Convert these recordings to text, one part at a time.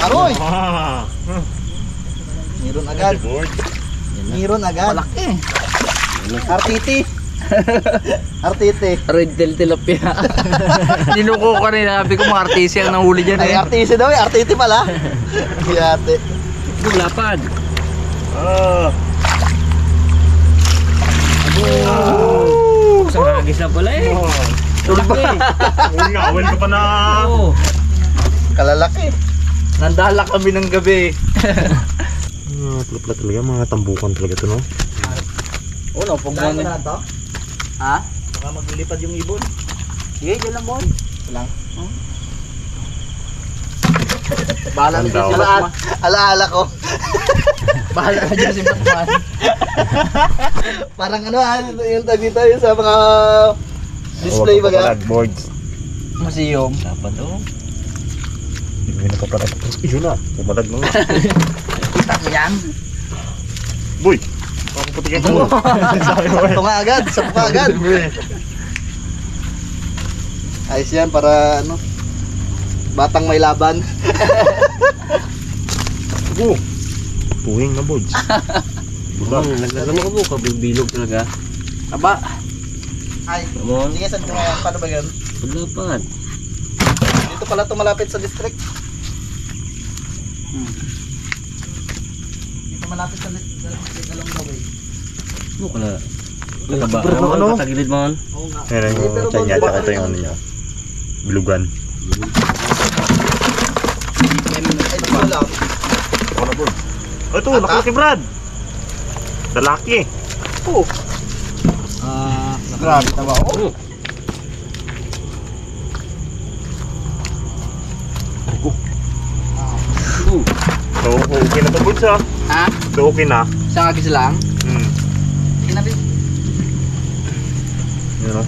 Aroy! Meron agad. Meron agad. Malaki. Artiti. Artiti. Red tail tilapia. Ninuko ko rin. Sabi ko mga artisi ang nahuli dyan Ay, eh. artisi daw eh. Artiti pala. Yate. Lapad. Isang hagis na pala eh. Tulpa. Ngawin ka pa na. Kalalaki. Nandala kami ng gabi. Pala talaga, mga tambukan talaga ito, no? Oo, napag Saan mo mo na to? Ha? Baka maglilipad yung ibon. Sige, dyan lang boy. Lang. Bahala na dyan si Alaala, Batman. alaala ko. Bahala na dyan si Batman. Parang ano yung tag dito yung sa mga display baga. Boards. Museum. Dapat o. Hindi na papalag. Yun na, pumalag mo nga. Kita ko yan. Boy! Ako patikin mo. Ito nga agad, sa mukha agad. Ayos yan para ano, batang may laban. Ako! Puhing na, boards. Bulag. Naglalama ko po, kabilbilog talaga. Aba. Ay, Amon. sige, saan ko nga, paano ba yan? Paglapan. Dito pala ito malapit sa district. Dito malapit sa district along the way. Ano ka na? Kaba. Pero ano? Tagilid mo. Oo nga. Ayan yung tiyan niya, tsaka ito yung ano niya. Bilugan. Ay, dito lang. Ako na, boards. Oh, ito, nakalaki, Brad! Lalaki. Oo. Grabe na ba? Oo. So, okay na ito, boards, ha? Ha? So, okay na. Isang agis lang? Hmm. Sige na, Bin. Yun, no?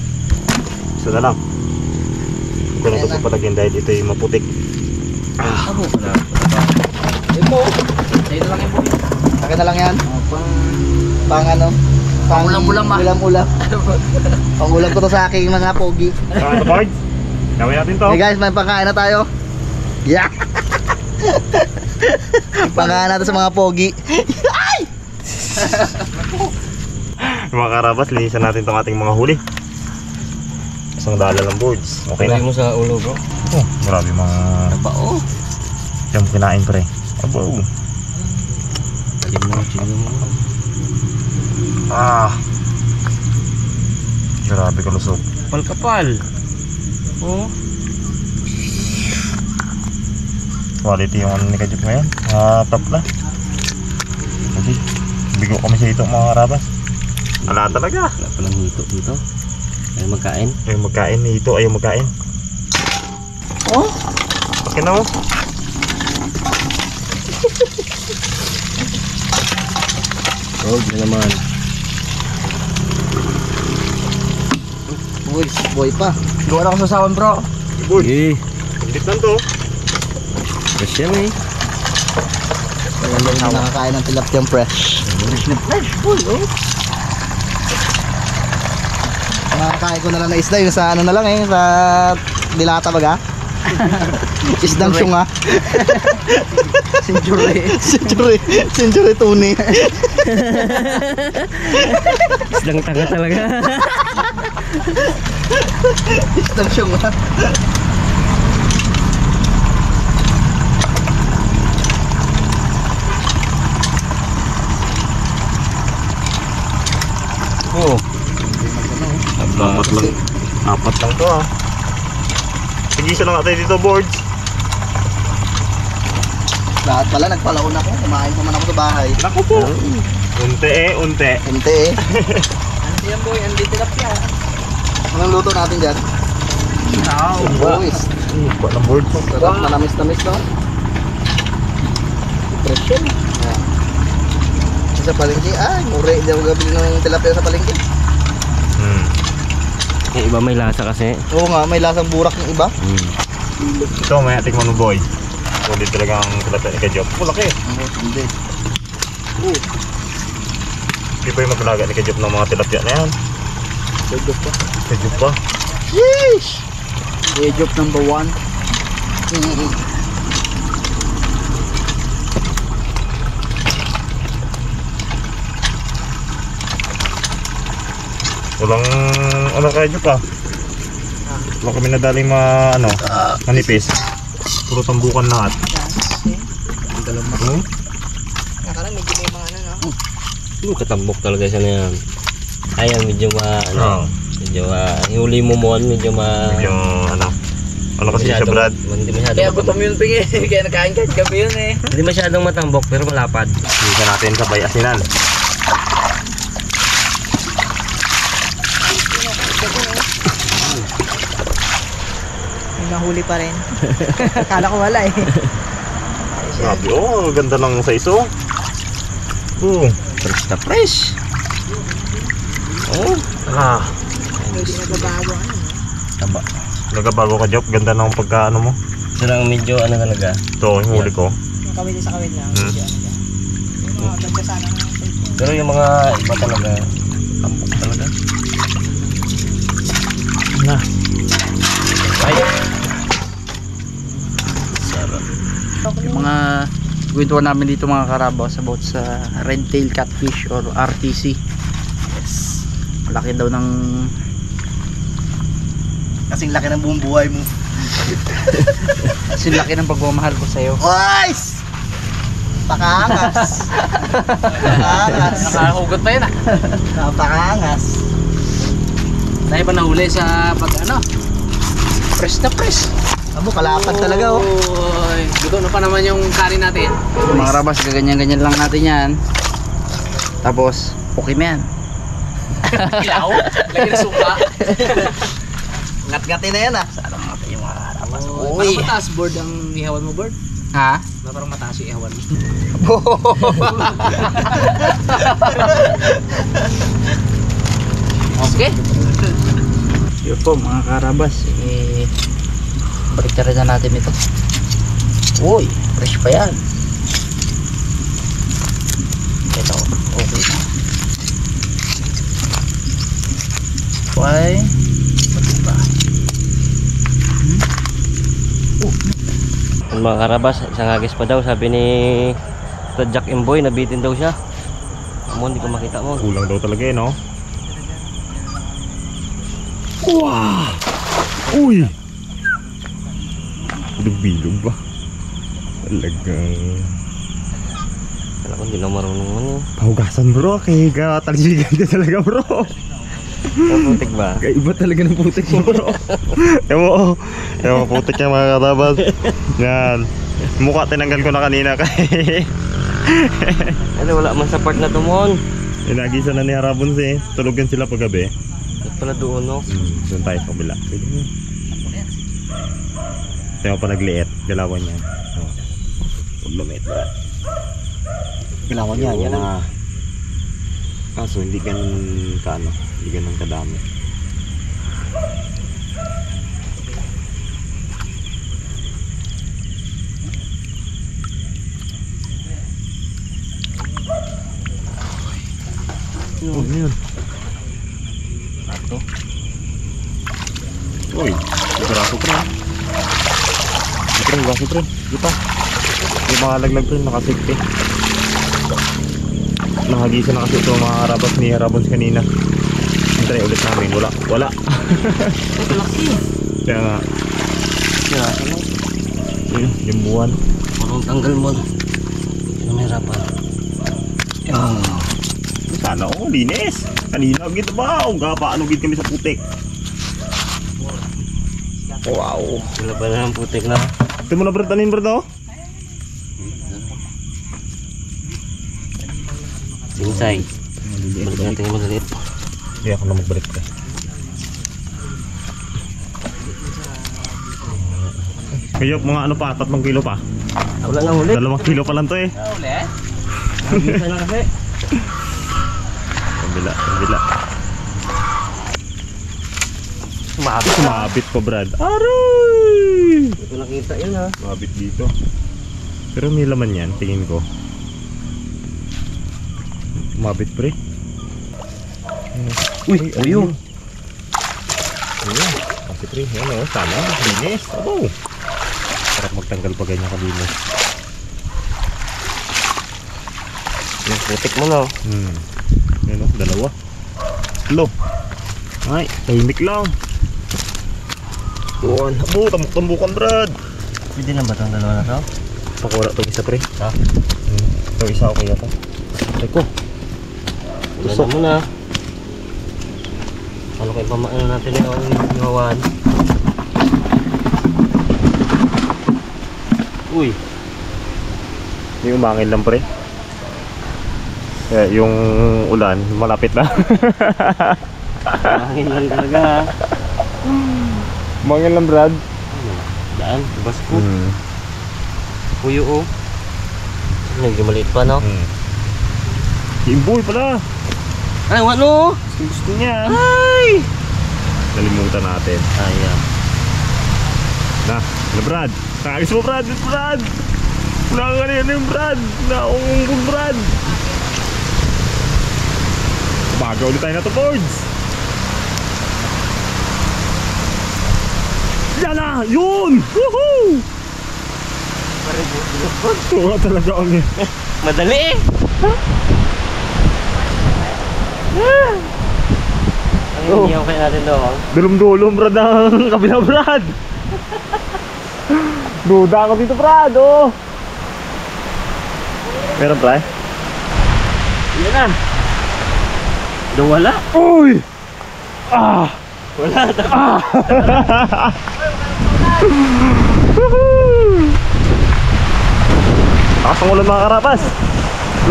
Isa na lang. Huwag ko na ito papatagin dahil ito yung maputik. Ano ka na? Ito. Dito lang yung boy. Akin na lang yan. Pang ano? Pang Ulam-ulam ah. Ulam-ulam. Pang ulam ko to sa aking mga pogi. Saan ito, boards? Gawin natin to. Hey guys, may pangkain na tayo. Yeah. Pangkain natin sa mga pogi. Mga karabas, linisan natin itong ating mga huli. Isang dala lang, boards. Okay na. mo sa ulo bro. Oh, marami mga Bao. siyang kinain, pre. Abo. Tignan mo. Ah. Grabe kalusog. Kapal-kapal. Oh. Quality yung ano ni Kajip ngayon. Top na. Okay. Bigo kami sa ito, mga karabas. Wala talaga. Wala pa lang hito dito. Ayaw magkain. Ayaw magkain. Ito ayaw magkain. Oh? Okay na, oh. Oh, na naman. Boy pa. Gawa na ako sa sawan bro. Boy. Eh. Hindi lang to. Fresh yan eh. Wala na nakakain ng tilapiyang fresh. Fresh na fresh. Boy, oh. Nakakain ko na lang na isda yung sa ano na lang eh. Sa dilata baga. Isdang syunga. Century tuni. Islang tanga talaga. Isdang syunga. Oh. Apat lang. Apat lang to, ah. Tigisa lang natin dito, boards. Lahat pala nagpalaon ako. Kumain pa man ako sa bahay. Naku po. Unti eh, unti. Unti eh. Andi yan boy, andi tilapia. Anong luto natin dyan? Wow. Boys. Buat ng board po. Sarap, manamis-namis no? Depression. Ayan. Sa palengke, ay, mure. Hindi ako gabili ng tilapia sa palengke. Yung iba may lasa kasi. Oo nga, may lasang burak ng iba. Ito, may ating mo boy. Hindi talaga ang tilapia ni Kajop. Laki. Hindi. Hindi pa yung maglaga ni Kajop ng mga tilapia na yan. Kejop pa. Kajop pa. Yeesh! Kejop number 1. Walang ano kayo pa. Wala kami nadaling manipis. Puro tambukan lahat. Nakarang medyo may mga ano, no? Katambok talaga siya na yan. Ayan, medyo medyo huli mo mo, medyo Yung ano kasi siya, Brad? Hindi masyadong Kaya gutom yun ping eh. Kaya nakain ka gabi yun eh. Hindi masyadong matambok pero malapad. Hindi natin sabay asinan. May nahuli pa rin. Akala ko wala eh. Grabe, ganda ng size oh. Fresh na fresh. Hindi nagbabago ano. Taba. Nagabago ka, Jop. Ganda ng pagkaano mo. Ito lang medyo ano talaga. Ito, yung huli ko. Yung kawit sa kawit lang. Medyo ano siya. Yung mga ganda sana ng tape. Pero yung mga iba talaga, tambok talaga. Na. Ay. Yung mga kwentuhan namin dito mga Karabas about sa red tail catfish or RTC. Yes. Malaki daw ng Kasing laki ng buong buhay mo. silaki ng pagmamahal ko sa'yo. Boys! Pakangas. Pakangas. Nakahugot pa yun ah. Pakangas. Dahil ba nahuli sa pag ano? Fresh na fresh. Abo, kalapad talaga oh. Oy, gusto na pa naman yung kanin natin. Mga Karabas, gaganyan-ganyan lang natin yan. Tapos, okay na yan. Ilaw? Lagi na suka. Ngat-ngatin na yan ah. Sarang natin yung mga Karabas. Uy. Parang mataas board ang ihawan mo, board? Ha? Parang mataas yung ihawan mo. Okay. Yun po mga Karabas, balik na natin ito. Uy, fresh pa yan. Ito, okay na. Why? Diba? Yung mga Karabas, isang agis pa daw, sabi ni Jack Emboy, nabitin daw siya. Mo, hindi ko makita mo. Kulang daw talaga no? Wow! Uy! Bilog ba? Talagang Kala ko hindi na marunong ano. pahugasan bro, kaya talsigan ka talaga bro. Ang putik ba? Kaiba talaga ng putik mo bro. Ewan putik niya mga Karabas. Yan. Mukha tinanggal ko na kanina kay Ano, wala man sa part na tumon. inagisa na ni Harabons eh. Tulugan sila paggabi. At pala doon, no? Doon tayo sa kabila. Pwede mo. Tayo pa nagliit. Galawan niya. Lumit ba? Galawan niya. Yan na. Kaso hindi ganun kaano. Hindi ganun kadami. Oh, yun. Ito. Uy, braso pre. Braso pre. Kita. Yung mga laglag pre nakasigte. Nakagisa na kasi ito mga Karabas ni Harabons kanina. Hintay ulit namin. Wala. Laki. Kaya nga. Kaya ano? Yung buwan. Parang tanggal mo. Namirapan. Sana linis. Kanina gito ba? Paano gid kami sa putik. Wow. Wala pa na ng putik na. Ito mo na Brad, tanin Brad oh. Sinsay. Balik natin yung maliit. Hindi ako na magbalik ka. Kayo, mga ano pa, 3 kilo pa. Wala na huli. 2 kilo pa lang to eh. Uli? Isa na kasi. Kabila. Sumabit pa Brad. Aray! Ito nakita yun ha. Sumabit dito. Pero may laman yan, tingin ko. Sumabit pre. Uy, ayun. Ayun. Kasi pre, yan o, sana, linis. Abo. Sarap magtanggal pa ganyan kalinis. Yung putik mo no. Yan o, 2. Lo. Ay, tahimik lang. Tuwan. Abo, tambuk-tambukan, Brad. Pwede na ba itong dalawa na to? Pakura itong isa, pre. Ha? Itong isa, okay na to. Teko. Tusok mo na. Ano kayo pamaano natin yung hawan? Uy. Yung umangin lang, pre. Yung ulan, malapit na. Hangin lang talaga ha. Umangin lang, Brad. Daan, bas ko. Puyo oh. Medyo maliit pa no? Imboy pala. Ay, ano? Gusto niya. Ay! Nalimutan natin. Ayan. Na, Brad. Nakagis mo, Brad. Brad. Wala ka rin yung Brad. Naungbog, Brad. Baga ulit tayo na to, boards. Yan na! Yun! Woohoo! Tuwa talaga ako niya. Madali eh! Ang iniyaw kayo natin doon. Dulom-dulom, Brad, ang kabila, Brad. Duda ako dito, Brad, oh. Meron, Brad? Yan na! Doon wala? Uy! Ah! Wala. Ah! Lakas ang ulan, mga karapas.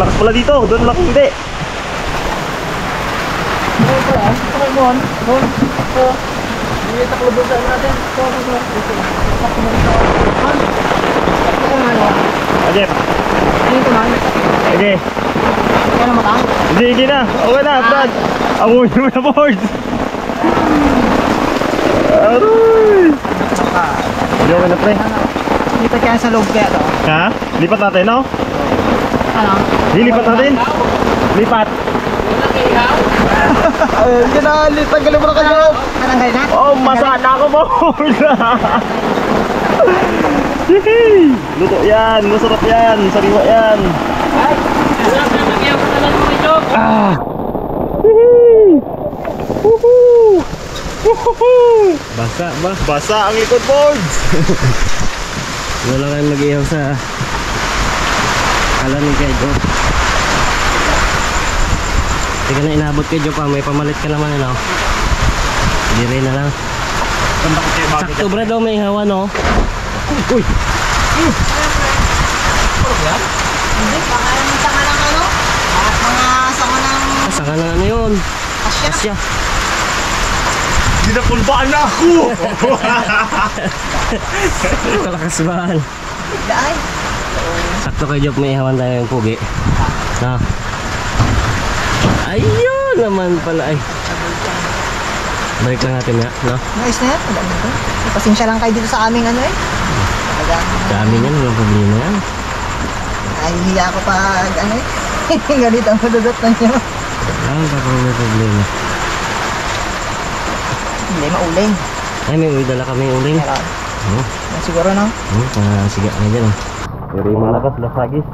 Lakas pala dito, doon lang hindi. Ajep. Sige. Sige na. Okay na, Brad. Amoy mo na, board. Aroy. Hindi okay na, pre. Lipat kaya sa loob kaya to. Ha? Lipat natin, no? Ano? Lipat natin. Lipat. Hindi na, tanggalin mo na kayo. Tanggal na? Oh, masana ako, board. Hihi. Luto yan. Masarap yan. Sariwa yan. Ah. Hihi. Woohoo. Woohoo. Basa ba? Basa ang likod, boards. Wala kayong mag-ihaw sa alamin kay Joe. Teka na, inabot kay Joe pa. May pamalit ka naman ano. Hindi rin na lang. Sakto Brad daw may hawa no. Uy. Hindi, baka yung sanga ng ano? Mga sanga ng Saka na ano yun. asya. Asya. Ginapulbaan na ako. Kalakas ba? Daan. Sakto kay Joe may hawan tayo yung pugi. Ha? Ayun naman pala ay. Balik lang natin na, no? Nice na yan. Wala na ito. Pasensya lang kayo dito sa aming ano eh. Talagang Dami yan, walang problema yan. nahihiya ako pag ano eh. Ganito ang madudot na nyo. Wala pa kung may problema. Hindi mauling. Ay, may dala kami uling. Meron. Oo. Siguro no? Sige na dyan. Pero yung mga lakas, lasagis.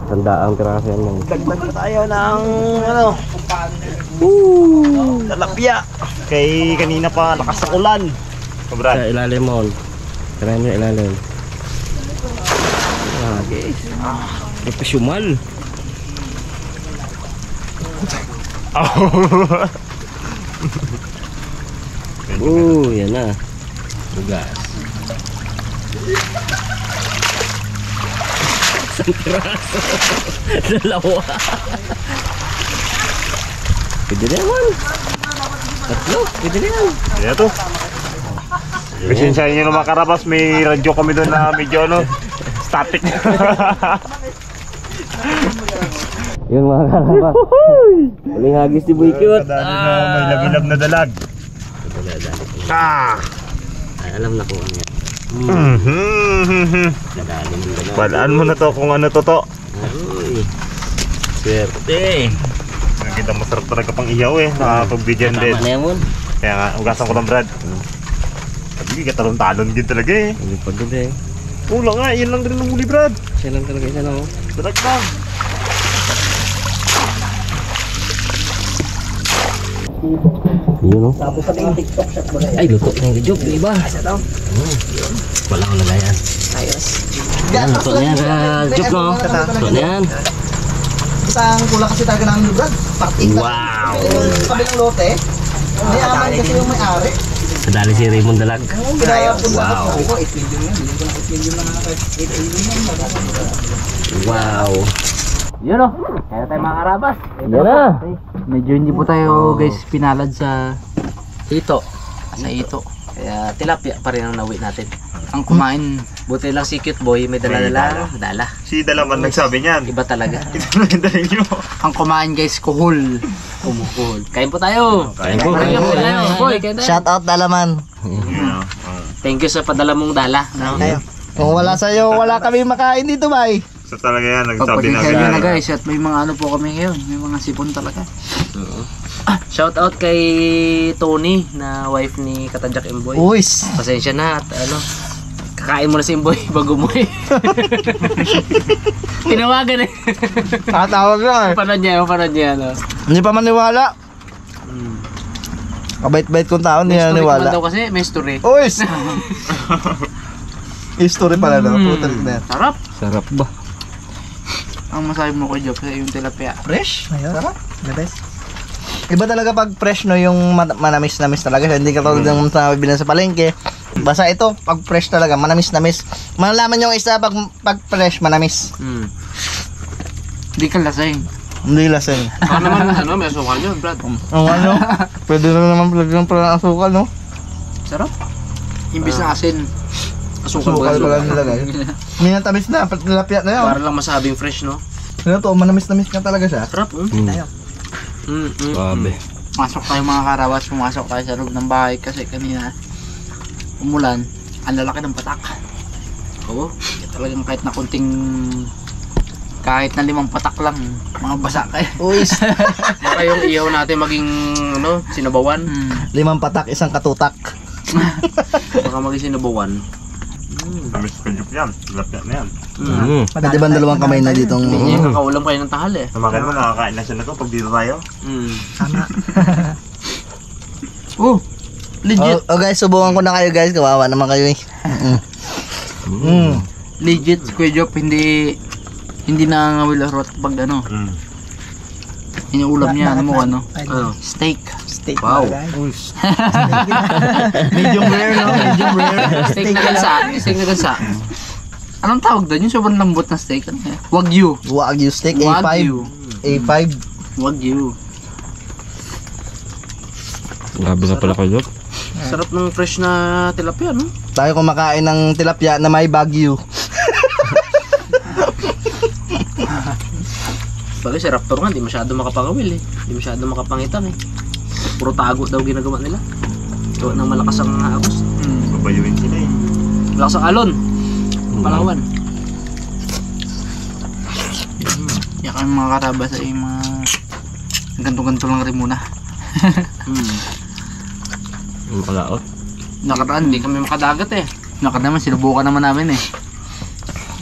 Tandaang piraso yan lang. Dagdag pa tayo ng ano. Talapya. Kay kanina pa lakas ng ulan. Brad. Sa ilalim mo. Try mo yung ilalim. Lagis. Profesional. Yan na. Bugas. Isang piraso. Dalawa. Pwede na yan. Tatlo. Pwede na yan. Kaya to. Pasensyahin nyo naman karabas, may radyo kami doon na medyo ano, static. Yun mga karapas. Huling hagis ni Boy Cute. Dali na may lagilab na dalag. Ah! Ay, alam na kung ano yan. Dadalim mo na. Balaan mo na to kung ano to to. Uy. Swerte. Nakita masarap talaga pang ihaw eh. Nakapag-bidyan din. Tama na yan mo. Kaya nga, ugasan ko lang, Brad. Sabi, katalon-talon din talaga eh. Hindi pa doon eh. Wala nga, yun lang din ang huli, Brad. Siya lang talaga isa na oh. Dalag lang. Yun o. Tapos sa mga TikTok shop ba Ay, luto na yung job, di ba? Wala akong lagayan. Ayos. Yan, luto na yan sa job, no? Luto na yan. Isang kulang kasi talaga ng lubrad. Wow! Sa kabilang lote, may aman kasi yung may-ari. Nadali si Raymond Dalag. Wow. Wow! 8 million yan. Bili ko ng 8 million na 8 million yan. Wow! Yun o. Kaya tayo mga karabas. Yan na! Medyo hindi po tayo guys pinalad sa ito. Sa ito. Kaya tilapia pa rin ang nawi natin. Ang kumain, buti lang si Cute Boy, may dala-dala. Dala. Si Dalaman nagsabi niyan. Iba talaga. Ito na yung dala niyo. Ang kumain guys, kuhol. Kumukuhol. Kain po tayo. Kain po, Kain kain po po. tayo. Boy, kain tayo. Shout out Dalaman. Thank you sa padala mong dala. No? Kung wala sa'yo, wala kami makain dito, bay. So talaga yan, nagsabi na Pagpasensya nyo na ganyan. guys, at may mga ano po kami ngayon. May mga sipon talaga. Shout out kay Tony na wife ni Katanjak Imboy. Uwis. Pasensya na at ano, kakain mo na si Imboy bago umuwi. Tinawagan eh. Tatawag lang eh. Panood niya, ano. Hindi pa maniwala. Kabait-bait kong tao, hindi May story naniwala. naman daw kasi, may story. Uwis! History pala na. Puta rin na yan. Sarap. Sarap ba? Ang masabi mo kay Job, yung tilapia. Fresh? Ayun. Sarap. The best. Iba talaga pag fresh no, yung manamis-namis talaga. Hindi ka tulad ng sabi sa palengke. Basta ito, pag fresh talaga, manamis-namis. Malalaman yung isa pag fresh, manamis. Hindi ka lasing. Hindi lasing. Baka naman ano, may asukal yun, Brad. Ang ano, pwede na naman lagyan pala ng asukal, no? Sarap. Imbis na asin. Asukal pala nilagay. May natamis na, tilapia na yun. Para lang masabing fresh, no? Ano to, manamis-namis ka talaga siya. Sarap, Grabe. Masok tayo mga karawas, pumasok tayo sa loob ng bahay kasi kanina umulan, ang lalaki ng patak. Oo, talagang kahit na kunting, kahit na 5 patak lang, mga basa kayo. Uwis. Baka yung iyaw natin maging ano, sinabawan. 5 patak, 1 katutak. Baka maging sinabawan. Tamis ko jup yan. Tilapia na yan. Pwede ba 2 kamay na ditong... Hindi niya kakaulam kayo ng tahal eh. Samakin mo, nakakain na siya na to pag dito tayo. Oh, legit. Oh guys, subukan ko na kayo guys. Kawawa naman kayo eh. Legit, Kuya Job, hindi nangangawil ang rot pag ano. Inuulam niya, ano mo ano? Steak. Steak. Wow. Medium rare, no? Medium rare. Steak na gansa. Steak na gansa. Anong tawag doon? Yung sobrang lambot na steak. Ano kaya? Wagyu. Wagyu steak, A5. Wagyu. A5. Wagyu. Grabe na pala kayo. Sarap ng fresh na tilapia, no? Tayo kumakain ng tilapia na may bagyo. Bagay si Raptor nga, hindi masyado makapangawil eh. Hindi masyado makapangitang eh. Puro tago daw ginagawa nila. Gawa ng malakas ang agos. Babayuin sila eh. Malakas ang alon. Palawan. Yan kami mga karabas ay mga ganto-ganto lang rin muna. Ang palaot. Nakaraan, hindi kami makadagat eh. Nakaraan naman, sinubukan naman namin eh.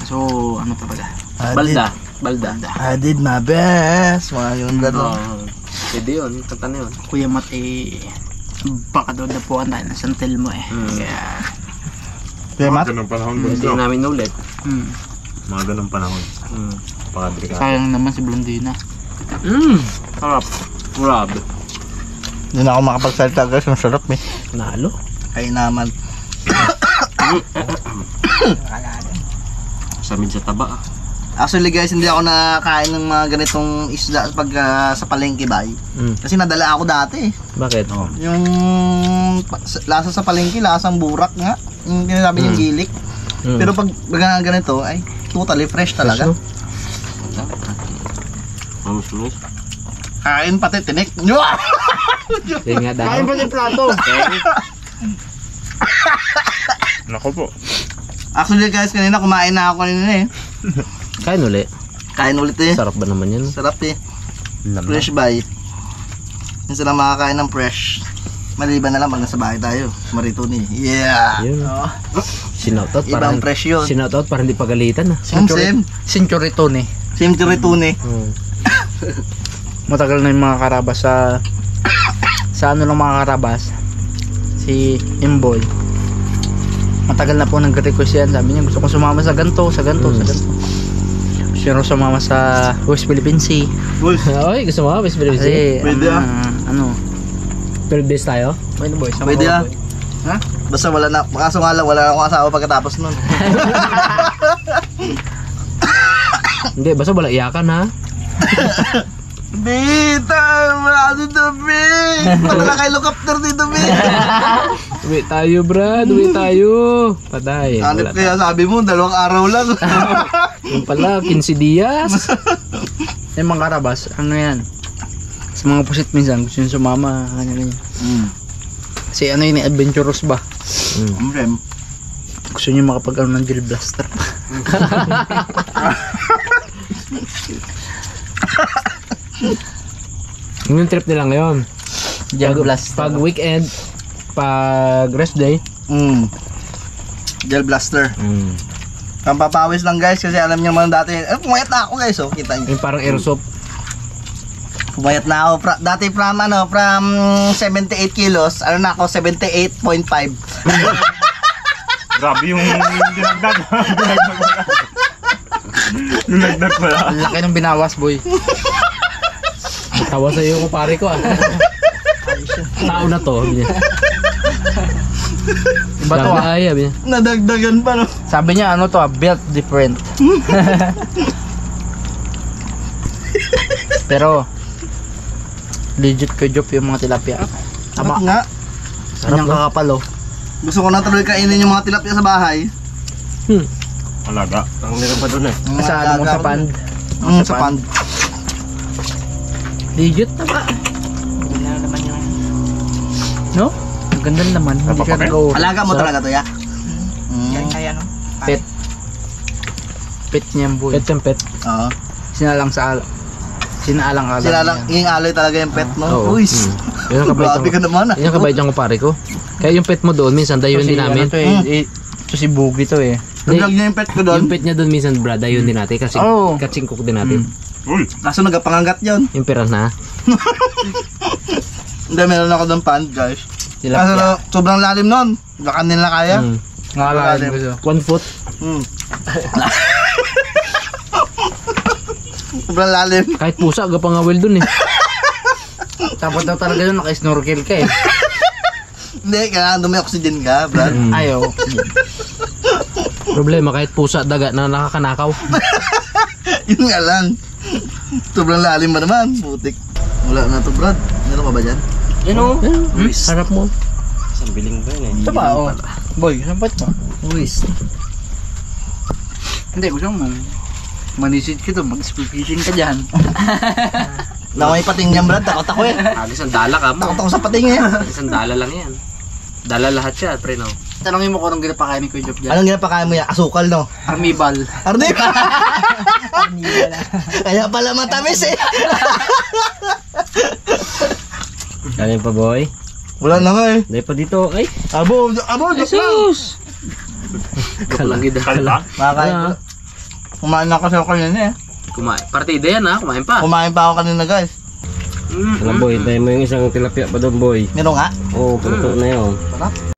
So, ano talaga? Balda. I did my best. Mga yun gano'n. Pwede yun, kanta na yun. Kuya Mat eh, baka daw napuan tayo ng santel mo eh. Kaya, Kuya Mat? Mga ganun panahon hindi gusto. namin ulit. Mga ganun panahon. Pakadrika. Sayang naman si Blondina. Sarap. Grabe. Hindi na ako makapagsalita guys. Ang sarap eh. Nalo? Ay naman. Samin sa taba ah. Actually guys, hindi ako nakakain ng mga ganitong isda pag sa palengke bay. Kasi nadala ako dati eh. Bakit? Yung lasa sa palengke, lasang burak nga. Yung sinasabi yung gilik. Pero pag ganito ay totally fresh talaga. Mamus-mus. Kain pati tinik. Kaya nga daw. Kain pa yung plato. Nako po. Actually guys, kanina kumain na ako kanina eh. Kain uli. Kain ulit eh. Sarap ba naman yan? Sarap eh. Fresh bay. Yung sila makakain ng fresh. Maliban na lang pag nasa bahay tayo. Marito ni. Yeah! Yun. Sinautot para Ibang fresh yun. Sinautot para hindi pagalitan ah. Same. Century tune eh. Same to retune. Matagal na yung mga karabas sa sa ano lang mga karabas, si Imboy. Matagal na po nag-request yan. Sabi niya gusto ko sumama sa ganto, sa ganto, sa ganto. Gusto niya raw sumama sa West Philippine Sea. Boy, Oy, gusto mo? Best Philippines. Kasi, Pwede ano, 12 days tayo? pwede boy, sama Pwede ko, ah. boy. Ha? basta wala na, kaso nga lang, wala na akong asawa pagkatapos nun. Hindi, basta wala iyakan ha. Bita, wala dito, Bit. Wala na helicopter dito, Bit. Uwi tayo, Brad. Uwi tayo. Patay. Hanip kaya sabi mo, 2 araw lang. Yung pala, 15 dias. Yung mga karabas, ano yan? Sa mga pusit minsan, gusto nyo sumama, ganyan. Kasi ano yun, adventurous ba? Rem. Gusto nyo makapag ano ng gel blaster. Yung trip nila ngayon. Gel Pag blaster. weekend, pag rest day. Gel blaster. Pampapawis lang guys kasi alam niyo naman dati, pumayat na ako guys, oh, kita niyo. Yung parang airsoft. Pumayat na ako dati from 78 kilos, ano na ako 78.5. Grabe yung dinagdag. Dinagdag pala. Ang laki ng binawas, boy. Tawa sa'yo ko pare ko ah. Tao na to. Sabi niya. Iba to ah. Sabi niya. Nadagdagan pa no. Sabi niya ano to ah, built different. Pero legit ko job yung mga tilapia. Sarap nga. Kanyang kakapal oh. Gusto ko na tuloy kainin yung mga tilapia sa bahay. Alaga. Ang meron pa doon eh. Sa ano mo sa pand. Sa pand. Legit na ba? Ganda na naman yung no? Ang ganda naman. Hindi ka Napapakay? nag-o. Alaga mo Sarap. talaga to ya. Kaya no? Pet. Pet niya boy. Pet yung pet. Oo. Sinaalang-alang Sila lang, niya. yung aloy talaga yung pet no. Oo. Uys. Yan ang kabait Grabe ka yung, naman ah. yan ang kabait yung pare ko. Kaya yung pet mo doon, minsan dayon din namin. Ano to eh, ito si Boogie to eh. Nag-vlog niya yung pet ko doon. Yung pet niya doon minsan, Brad, dayon din natin. Kasi Oo. katsing cook din natin. Uy. Kaso nagpapangangat yun. Yung piranha. Hindi, meron ako doon pand guys. Kaso Tilapia. sobrang lalim nun. Baka nila kaya. Ngalain ko siya. 1 foot. Sobrang lalim. Kahit pusa, gapangawil doon eh. Tapos daw talaga yun, naka-snorkel ka eh. Hindi, kailangan dumi oxygen ka, Brad. Ayaw. Problema, kahit pusa, daga na nakakanakaw. Yun nga lang. Sobrang lalim ba naman? Putik. Wala na to, Brad. Meron pa ba dyan? Yun o. Harap mo. Isang biling ba yun eh? Ito ba o? Boy, sampat mo. Uwis. Hindi, gusto mo. Manisid ka to, mag-fishing ka dyan. Na may pating niyan, Brad. Takot ako eh. Agis ang dala ka mo. Takot ako sa pating eh. Agis ang dala lang yan. Dala lahat siya, pre no. Tanongin mo kung anong ginapakain ni Kuya Job dyan. Anong ginapakain mo yan? Asukal, no? Armibal. Arnib! Kaya pala matamis eh. Galing pa boy. Wala na nga eh. Dahil pa dito, ay. Abo, joke lang. Jesus! Kalagid Kalta? Makakain ko. Kumain na kasi ako kanina eh. Kumain. Partida yan ha, kumain pa. Kumain pa ako kanina guys. Alam boy, hintayin mo yung isang tilapia pa doon boy. Meron nga. Oo, puluto na yun. Sarap.